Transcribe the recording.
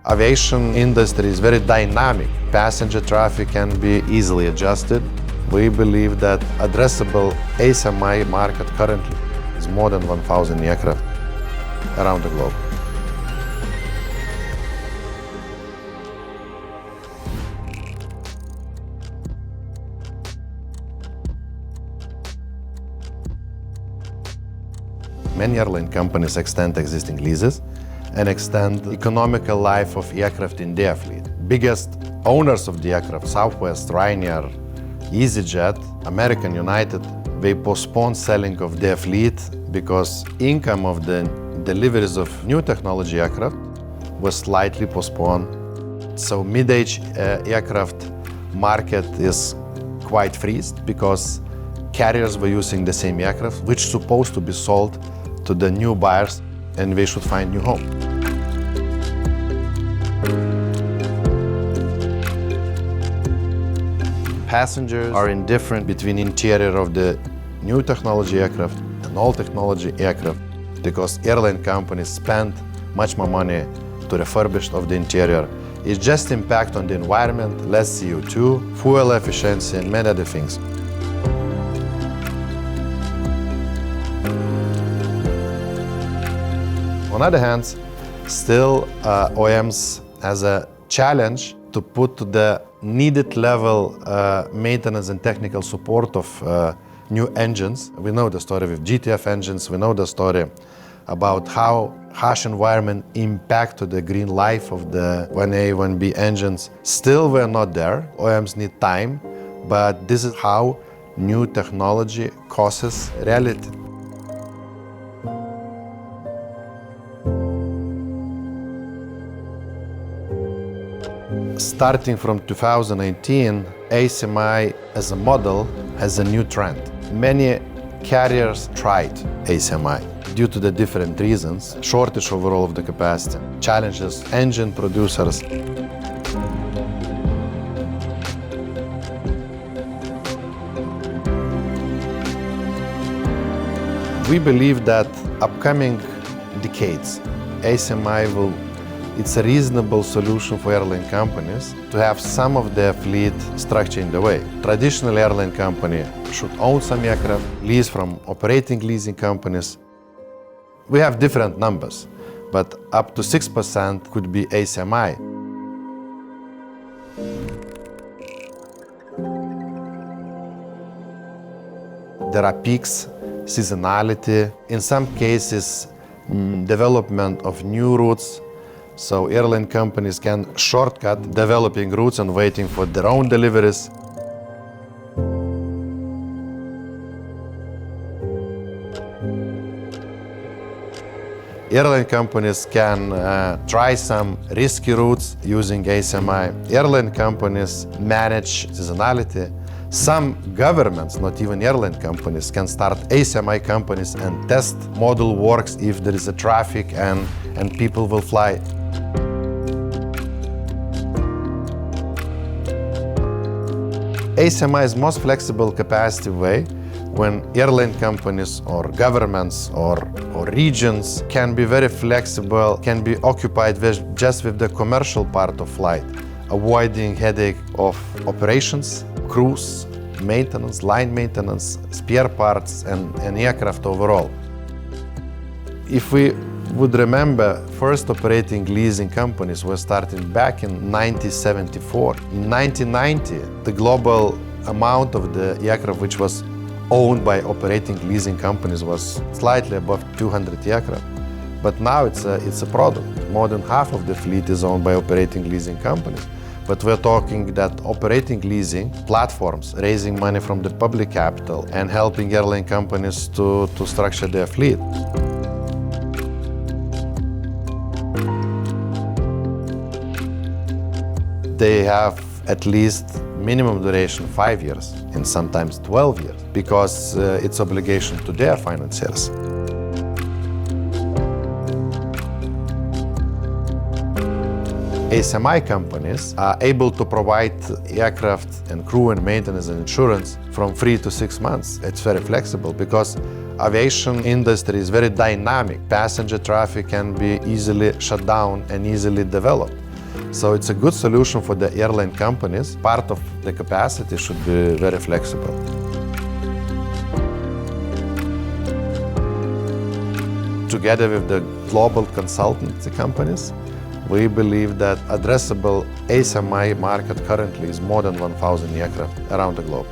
Aviation industry is very dynamic. Passenger traffic can be easily adjusted. We believe that addressable ACMI market currently is more than 1,000 aircraft around the globe. Many airline companies extend existing leases and extend the economical life of aircraft in their fleet. Biggest owners of the aircraft, Southwest, Ryanair, EasyJet, American United, they postpone selling of their fleet because income of the deliveries of new technology aircraft was slightly postponed. So mid-age aircraft market is quite freezed because carriers were using the same aircraft, which is supposed to be sold to the new buyers, and they should find new home. Passengers are indifferent between interior of the new technology aircraft and old technology aircraft because airline companies spend much more money to refurbish of the interior. It's just impact on the environment, less CO2, fuel efficiency, and many other things. On the other hand, still OEMs has a challenge to put to the needed level maintenance and technical support of new engines. We know the story with GTF engines, we know the story about how harsh environment impact the green life of the 1A, 1B engines. Still we're not there, OEMs need time, but this is how new technology causes reality. Starting from 2018, ACMI as a model has a new trend. Many carriers tried ACMI due to the different reasons, shortage overall of the capacity, challenges engine producers. We believe that upcoming decades, ACMI it's a reasonable solution for airline companies to have some of their fleet structure in the way. Traditional airline company should own some aircraft, lease from operating leasing companies. We have different numbers, but up to 6% could be ACMI. There are peaks, seasonality, in some cases development of new routes. So airline companies can shortcut developing routes and waiting for their own deliveries. Airline companies can try some risky routes using ACMI. Airline companies manage seasonality. Some governments, not even airline companies, can start ACMI companies and test model works if there is a traffic and people will fly. ACMI is most flexible capacity way when airline companies or governments or regions can be very flexible, can be occupied just with the commercial part of flight, avoiding headache of operations, crews, maintenance, line maintenance, spare parts, and aircraft overall. If we would remember, first operating leasing companies were starting back in 1974. In 1990, the global amount of the aircraft which was owned by operating leasing companies was slightly above 200 aircraft. But now it's a product. More than half of the fleet is owned by operating leasing companies. But we're talking that operating leasing platforms raising money from the public capital and helping airline companies to structure their fleet. They have at least minimum duration 5 years and sometimes 12 years because it's obligation to their financiers. ACMI companies are able to provide aircraft and crew and maintenance and insurance from 3 to 6 months. It's very flexible because aviation industry is very dynamic. Passenger traffic can be easily shut down and easily developed. So it's a good solution for the airline companies. Part of the capacity should be very flexible. Together with the global consultancy companies, we believe that addressable ACMI market currently is more than 1,000 aircraft around the globe.